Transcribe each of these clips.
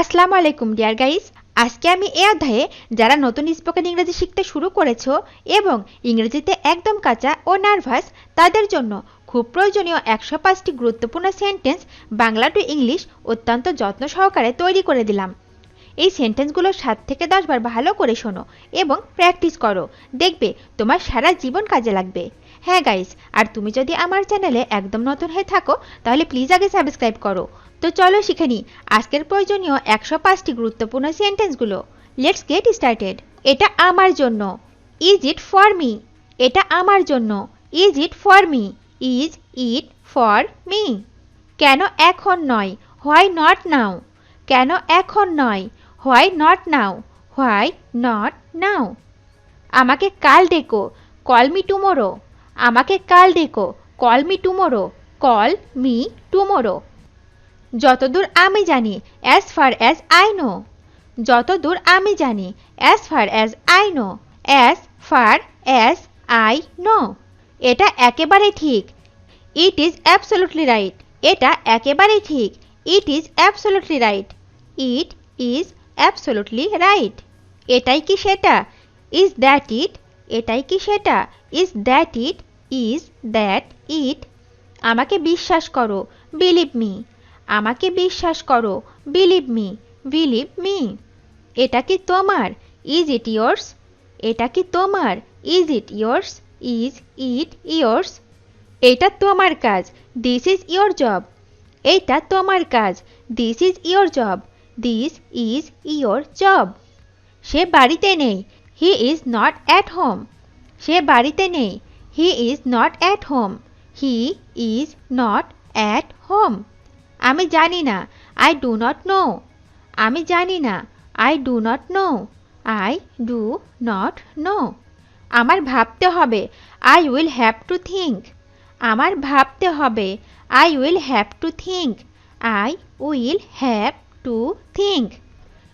আসসালামু আলাইকুম deer guys. আজকে আমি এই অধ্যায়ে যারা নতুন স্পোকেন ইংরেজি শিখতে শুরু করেছো এবং ইংরেজিতে একদম কাঁচা ও নার্ভাস তাদের জন্য খুব প্রয়োজনীয় 105টি গুরুত্বপূর্ণ সেন্টেন্স বাংলা টু ইংলিশ অত্যন্ত যত্ন সহকারে তৈরি করে দিলাম। এই সেন্টেন্সগুলো 7 থেকে 10 বার ভালো করে শোনো এবং প্র্যাকটিস করো, দেখবে তোমার সারা জীবন কাজে লাগবে। হ্যাঁ গাইস, আর তুমি যদি আমার চ্যানেলে একদম নতুন হয়ে থাকো তাহলে প্লিজ আগে সাবস্ক্রাইব করো। তো চলো শিখে নিই আজকের প্রয়োজনীয় 105টি গুরুত্বপূর্ণ সেন্টেন্সগুলো। Let's get started. এটা আমার জন্য। Is it for me? এটা আমার জন্য। Is it for me? Is it for me? কেন এখন নয়? Why not now? কেন এখন নয়? Why not now? Why not now? আমাকে কাল ডেকো। Call me tomorrow. আমাকে কাল ডেকো। Call me tomorrow. Call me tomorrow. যতদূর আমি জানি, as far as I know. যতদূর আমি জানি, as far as I know. As far as I no. এটা একেবারে ঠিক। It is absolutely right. এটা একেবারে ঠিক। It is absolutely right. It is absolutely right. এটাই কি সেটা? Is that it? এটাই কি সেটা? Is that it? Is that it? আমাকে বিশ্বাস করো, বিলিভ মি। আমাকে বিশ্বাস করো, বিলিভ মি। Believe me. এটা কি তোমার? Is it yours? এটা কি তোমার? Is it yours? Is it yours? এটা তোমার কাজ। This is your job. এইটা তোমার কাজ। This is your job. This is your job. সে বাড়িতে নেই। He is not at home. সে বাড়িতে নেই। He is not at home. He is not at home. আমি জানি না। I do not know. আমি জানি না। I do not know. I do not know. আমার ভাবতে হবে। I will have to think. আমার ভাবতে হবে। I will have to think. I will have to think.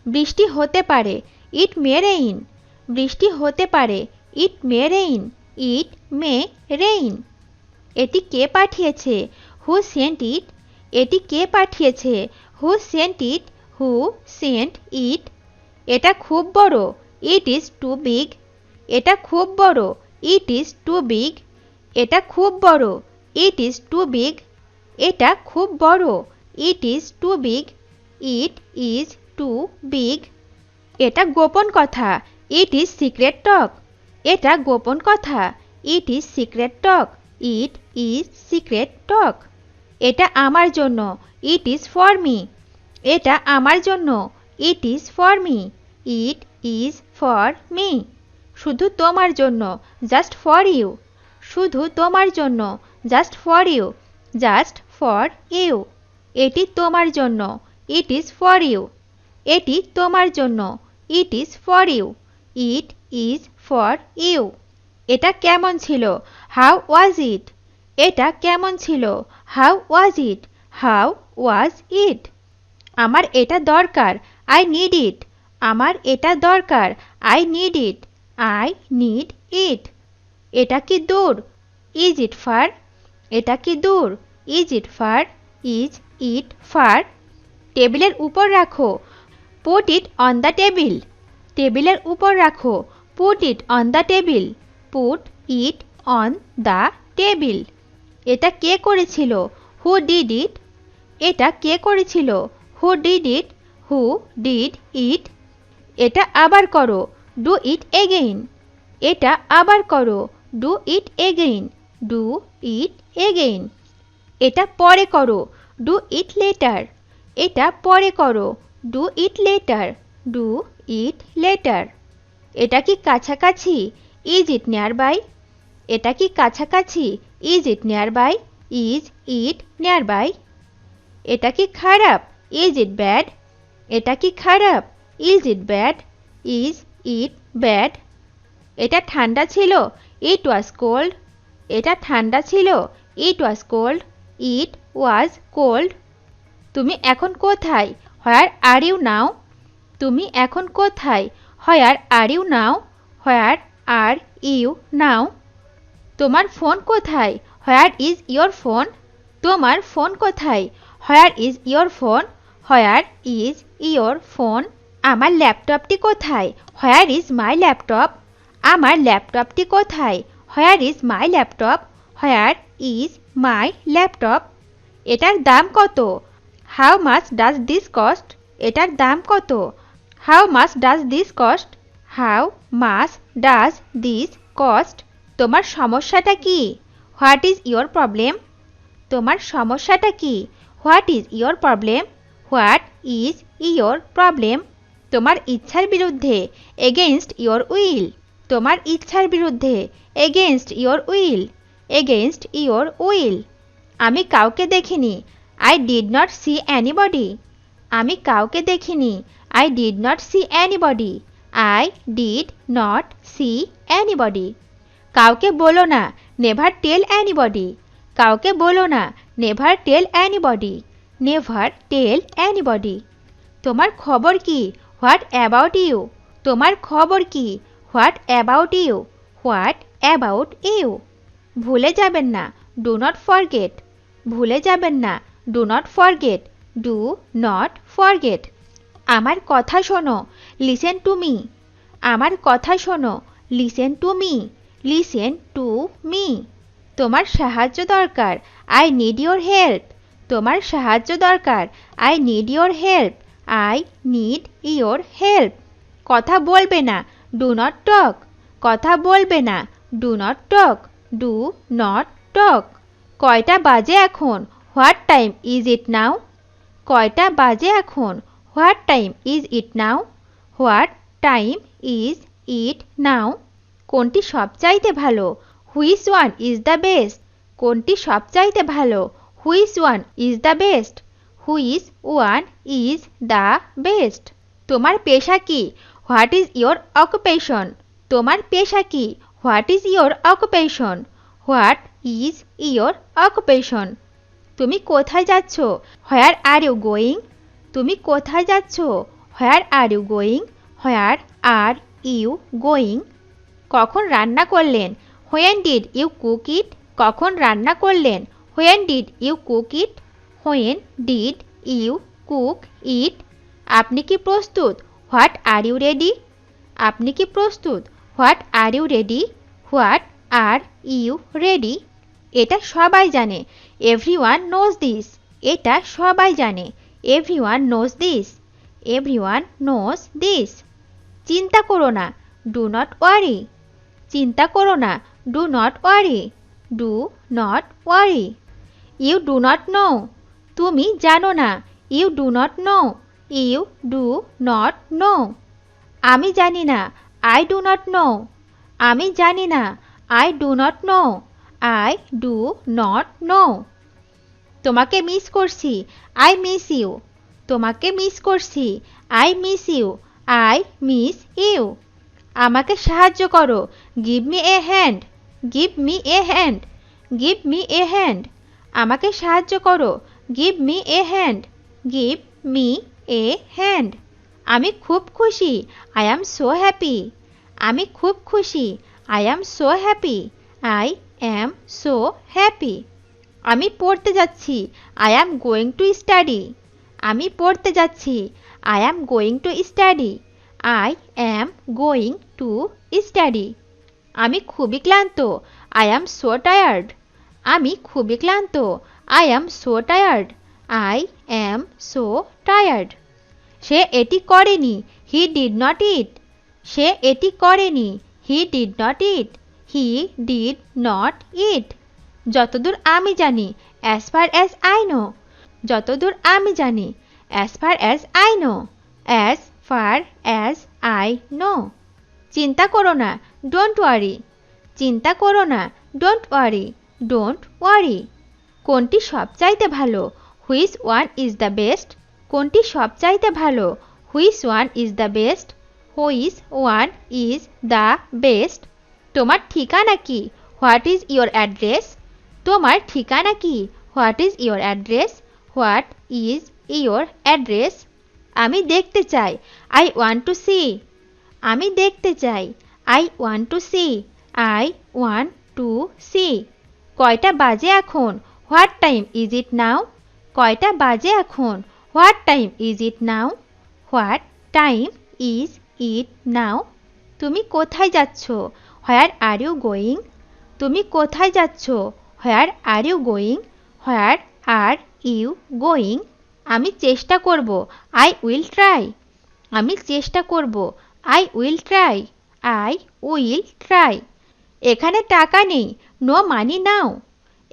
বৃষ্টি হতে পারে। It may rain. বৃষ্টি হতে পারে। It may rain. It may rain. এটি কে পাঠিয়েছে? Who sent it? এটি কে পাঠিয়েছে? Who sent it? Who sent it? এটা খুব বড়। It is too big. এটা খুব বড়। It is too big. এটা খুব বড়। It is too big. এটা খুব বড়। It is too big. It is too big. এটা গোপন কথা। It is secret talk. এটা গোপন কথা। It is secret talk. It is secret talk. এটা আমার জন্য। It is for me. এটা আমার জন্য। It is for me. It is for me. শুধু তোমার জন্য। Just for you. শুধু তোমার জন্য। Just for you. Just for you. এটি তোমার জন্য। It is for you. এটি তোমার জন্য। It is for you. It is for you. এটা কেমন ছিল? How was it? এটা কেমন ছিল? How was it? How was it? আমার এটা দরকার। I need it. আমার এটা দরকার। I need it. I need it. এটা কি দূর? Is it far? এটা কি দূর? Is it far? Is it far? টেবিলের উপর রাখো। Put it on the table. টেবিলের উপর রাখো। Put it on the table. Put it on the table. এটা কে করেছিল? Who did it? এটা কে করেছিল? Who did it? Who did it? এটা আবার করো। Do it again. এটা আবার করো। Do it again. Do it again. এটা পরে করো। Do it later. এটা পরে করো। Do it later. Do it later. এটা কি কাছাকাছি? Is it nearby? এটা কি কাছাকাছি? Is it near by? Is it nearby? এটা কি খারাপ? Is it bad? এটা কি খারাপ? Is it bad? Is it bad? এটা ঠান্ডা ছিল। It was cold. এটা ঠান্ডা ছিল। It was cold. It was cold. তুমি এখন কোথায়? Where are you now? তুমি এখন কোথায়? Where are you now? Where are you now? তোমার ফোন কোথায়? Where is your phone? তোমার ফোন কোথায়? Where is your phone? Where is your phone? আমার ল্যাপটপটি কোথায়? Where is my laptop? আমার ল্যাপটপটি কোথায়? Where is my laptop? Where is my laptop? এটার দাম কত? How much does this cost? এটার দাম কত? How much does this cost? How much does this cost? তোমার সমস্যাটা কি? What is your problem? তোমার সমস্যাটা কি? What is your problem? What is your problem? তোমার ইচ্ছার বিরুদ্ধে, এগেইনস্ট ইয়োর উইল। তোমার ইচ্ছার বিরুদ্ধে, against your will. Against your will. আমি কাউকে দেখিনি। I did not see anybody. আমি কাউকে দেখিনি। I did not see anybody. I did not see anybody. কাউকে বলো না, নেভার টেল এনিবডি। কাউকে বলো না, never tell anybody. Never tell anybody. তোমার খবর কি? What about you? তোমার খবর কি? What about you? What about you? ভুলে যাবেন না, ডু নট ফরগেট। ভুলে যাবেন না, do not forget. Do not forget. আমার কথা শোনো, লিসেন টু মি। আমার কথা শোনো, listen to me. Listen to me. তোমার সাহায্য দরকার, আই নিড ইয়োর হেল্প। তোমার সাহায্য দরকার, I need your help. I need your help. কথা বলবে না, ডু নট টক। কথা বলবে না, do not talk. Do not talk. কয়টা বাজে এখন? What time is it now? কয়টা বাজে এখন? What time is it now? What time is it now? কোনটি সবচাইতে ভালো? Which one is the best? কোনটি সবচাইতে ভালো? Which one is the best? Which one is the best? তোমার পেশা কি? What is your occupation? তোমার পেশা কি? What is your occupation? What is your occupation? তুমি কোথায় যাচ্ছ? Where are you going? তুমি কোথায় যাচ্ছ? Where are you going? Where are you going? কখন রান্না করলেন? When did you cook it? কখন রান্না করলেন? When did you cook it? When did you cook it? আপনি কি প্রস্তুত? What are you ready? আপনি কি প্রস্তুত? What are you ready? What are you ready? এটা সবাই জানে, এভরিওয়ান নোজ দিস। এটা সবাই জানে, everyone knows this. Everyone knows this. চিন্তা করো না, ডু নট ওয়ারি। চিন্তা করো না, do not worry. Do not worry. You do not know. তুমি জানো না, you do not know. You do not know. আমি জানি না, আই ডু নট নো। আমি জানি না, I do not know. I do not know. তোমাকে মিস করছি, আই মিস ইউ। তোমাকে মিস করছি, I miss you. I miss you. আমাকে সাহায্য করো, give me a hand. Give me a hand. Give me a hand. আমাকে সাহায্য করো, give me a hand. Give me a hand. আমি খুব খুশি, আই অ্যাম সো হ্যাপি। আমি খুব খুশি, I am so happy. I am so happy. আমি পড়তে যাচ্ছি, I am going to study. আমি পড়তে যাচ্ছি, I am going to study. I am going to study. আমি খুবই ক্লান্ত, আই অ্যাম সো টায়ার্ড। আমি খুবই ক্লান্ত, I am so tired. I am so tired. সে এটি করেনি, হি ডিড নট ইট। সে এটি করেনি, he did not it. He did not it. যতদূর আমি জানি, as far as I know. যতদূর আমি জানি, as far as I know. As far as I know. চিন্তা করো না, ডোন্ট ওয়ারি। চিন্তা করো না, ডোন্ট ওয়ারি। Don't worry. কোনটি সবচাইতে ভালো? Which one is the best? কোনটি সবচাইতে ভালো? Which one is the best? Which one is the best? তোমার ঠিকানা কি? What is your address? তোমার ঠিকানা কি? What is your address? What is your address? আমি দেখতে চাই, আই ওয়ান্ট টু সি। আমি দেখতে চাই, I want to see. I want to see. কয়টা বাজে এখন? What time is it now? কয়টা বাজে এখন? What time is it now? What time is it now? তুমি কোথায় যাচ্ছ? Where are you going? তুমি কোথায় যাচ্ছ? Where are you going? Where are you going? আমি চেষ্টা করব। I will try. আমি চেষ্টা করব। I will try. I will try. এখানে টাকা নেই। No money now.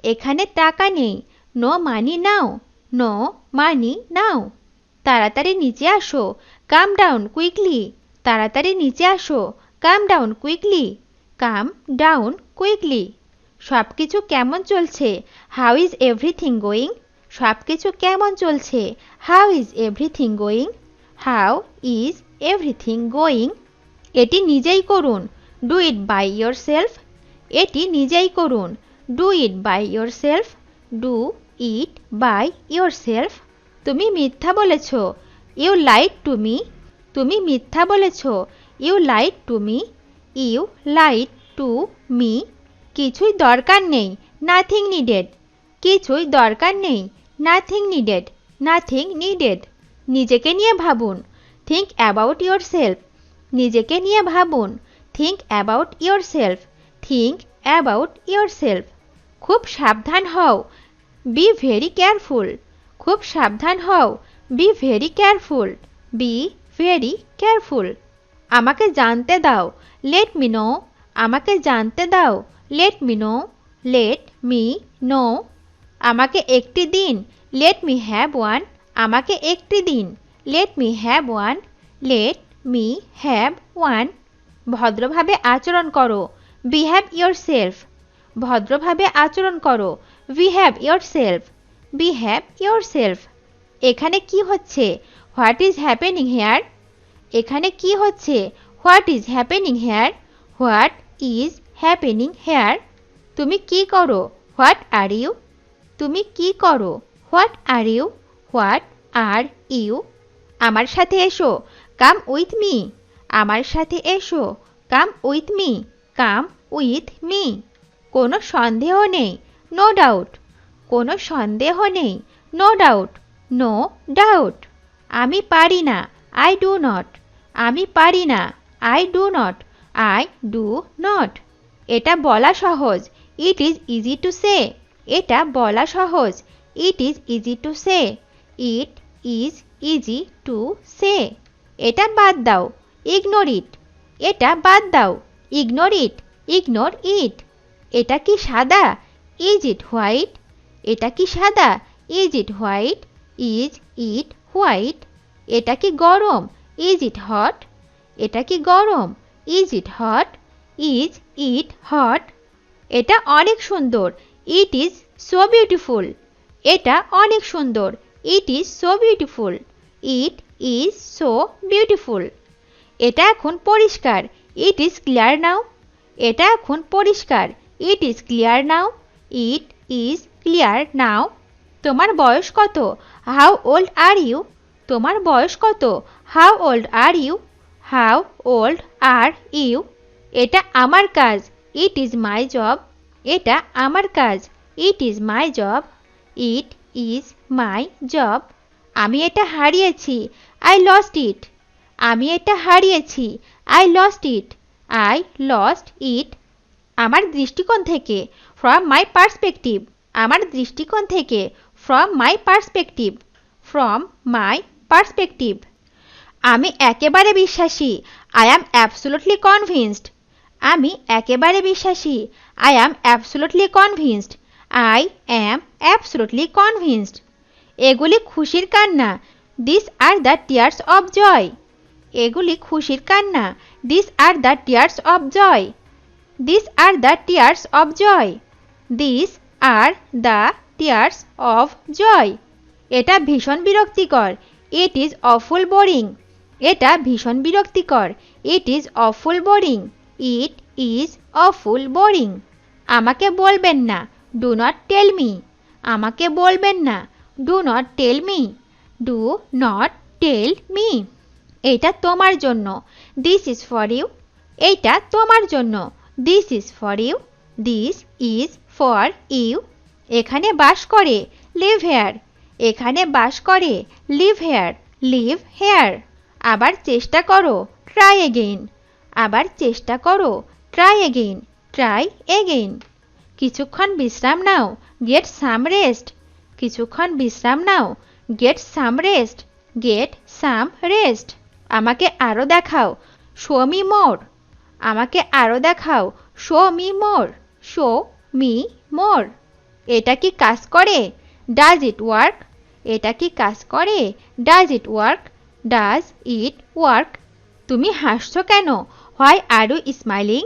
এখানে টাকা নেই। No money now. No money now. তাড়াতাড়ি নিচে আসো। Come down quickly. তাড়াতাড়ি নিচে আসো। Come down quickly. Come down quickly. সব কিছু কেমন চলছে? How is everything going? সব কিছু কেমন চলছে? How is everything going? How is everything going? এটি নিজেই করুন। Do it by yourself. এটি নিজেই করুন। Do it by yourself. Do it by yourself. তুমি মিথ্যা বলেছ। You lied to me. তুমি মিথ্যা বলেছ। You lied to me. You lied to me. কিছুই দরকার নেই। Nothing needed. কিছুই দরকার নেই। Nothing needed. Nothing needed. নিজেকে নিয়ে ভাবুন। Think about yourself. নিজেকে নিয়ে ভাবুন। Think about yourself. Think about yourself. খুব সাবধান হও। Be very careful. খুব সাবধান হও। Be very careful. Be very careful. আমাকে জানতে দাও। Let me know. আমাকে জানতে দাও। Let me know. Let me know. আমাকে একটি দিন। Let me have one. আমাকে একটি দিন। Let me have one. Let me have one. ভদ্রভাবে আচরণ করো। Behave yourself. ভদ্রভাবে আচরণ করো। Behave yourself. Behave yourself. এখানে কি হচ্ছে? What is happening here? এখানে কি হচ্ছে? What is happening here? What is happening here? তুমি কি করো? What are you? তুমি কি করো? What are you? What are you? আমার সাথে এসো। Come with me. আমার সাথে এসো। Come with me. Come with me. কোনো সন্দেহ নেই। No doubt. কোনো সন্দেহ নেই। No doubt. No doubt. আমি পারি না। I do not. আমি পারি না। I do not. I do not. এটা বলা সহজ। It is easy to say. এটা বলা সহজ। It is easy to say. It is easy to say. এটা বাদ দাও। Ignore it. এটা বাদ দাও। Ignore it. Ignore it. এটা কি সাদা? Is it white? এটা কি সাদা? Is it white? Is it white? এটা কি গরম? Is it hot? এটা কি গরম? Is it hot? Is it hot? এটা অনেক সুন্দর। It is so beautiful. এটা অনেক সুন্দর। It is so beautiful. It is so beautiful. এটা এখন পরিষ্কার। It is clear now. এটা এখন পরিষ্কার। It is clear now. It is clear now. তোমার বয়স কত? How old are you? তোমার বয়স কত? How old are you? How old are you? এটা আমার কাজ। It is my job. এটা আমার কাজ। It is my job. It is my job. আমি এটা হারিয়েছি। I lost it. আমি এটা হারিয়েছি। I lost it. I lost it. আমার দৃষ্টিকোণ থেকে। From my perspective. আমার দৃষ্টিকোণ থেকে। From my perspective. From my perspective. আমি একেবারে বিশ্বাসী। I am absolutely convinced. আমি একেবারে বিশ্বাসী। I am absolutely convinced. I am absolutely convinced. এগুলি খুশির কান্না। This are the tears of joy. এগুলি খুশির কান্না। This are the tears of joy. This are the tears of joy. This are the tears of joy. এটা ভীষণ বিরক্তিকর। It is awful boring. এটা ভীষণ বিরক্তিকর। It is awful boring. It is awful boring. আমাকে বলবেন না। Do not tell me. আমাকে বলবেন না। Do not tell me. Do not tell me. এটা তোমার জন্য। This is for you. এইটা তোমার জন্য। This is for you. This is for you. এখানে বাস করে। Live here. এখানে বাস করে। Live here, live here. আবার চেষ্টা করো, ট্রাই এগেইন। আবার চেষ্টা করো, ট্রাই এগেইন, ট্রাই এগেইন। কিছুক্ষণ বিশ্রাম নাও, গেট সাম রেস্ট। কিছুক্ষণ বিশ্রাম নাও, get some rest, get some rest. আমাকে আরো দেখাও, শো মি মোর। আমাকে আরো দেখাও, show me more, show me more. এটা কি কাজ করে? Does it work? এটা কি কাজ করে? Does it work, does it work. তুমি হাসছো কেন? Why are you smiling?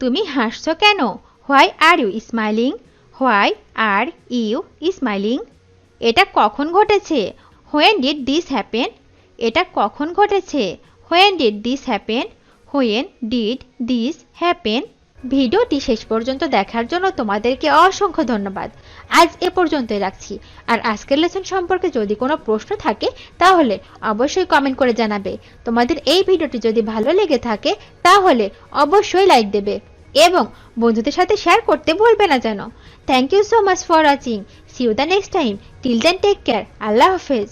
তুমি হাসছো কেন? Why are you smiling, why are you smiling. এটা কখন ঘটেছে? When did this happen? এটা কখন ঘটেছে? When did this happen, when did this happen. ভিডিওটি শেষ পর্যন্ত দেখার জন্য তোমাদেরকে অসংখ্য ধন্যবাদ। আজ এ পর্যন্তই রাখছি। আর আজকের লেসন সম্পর্কে যদি কোনো প্রশ্ন থাকে তাহলে অবশ্যই কমেন্ট করে জানাবে। তোমাদের এই ভিডিওটি যদি ভালো লেগে থাকে তাহলে অবশ্যই লাইক দেবে এবং বন্ধুদের সাথে শেয়ার করতে ভুলবে না যেন। Thank you so much for watching. See you the next time. Till then take care. আল্লাহ হাফেজ।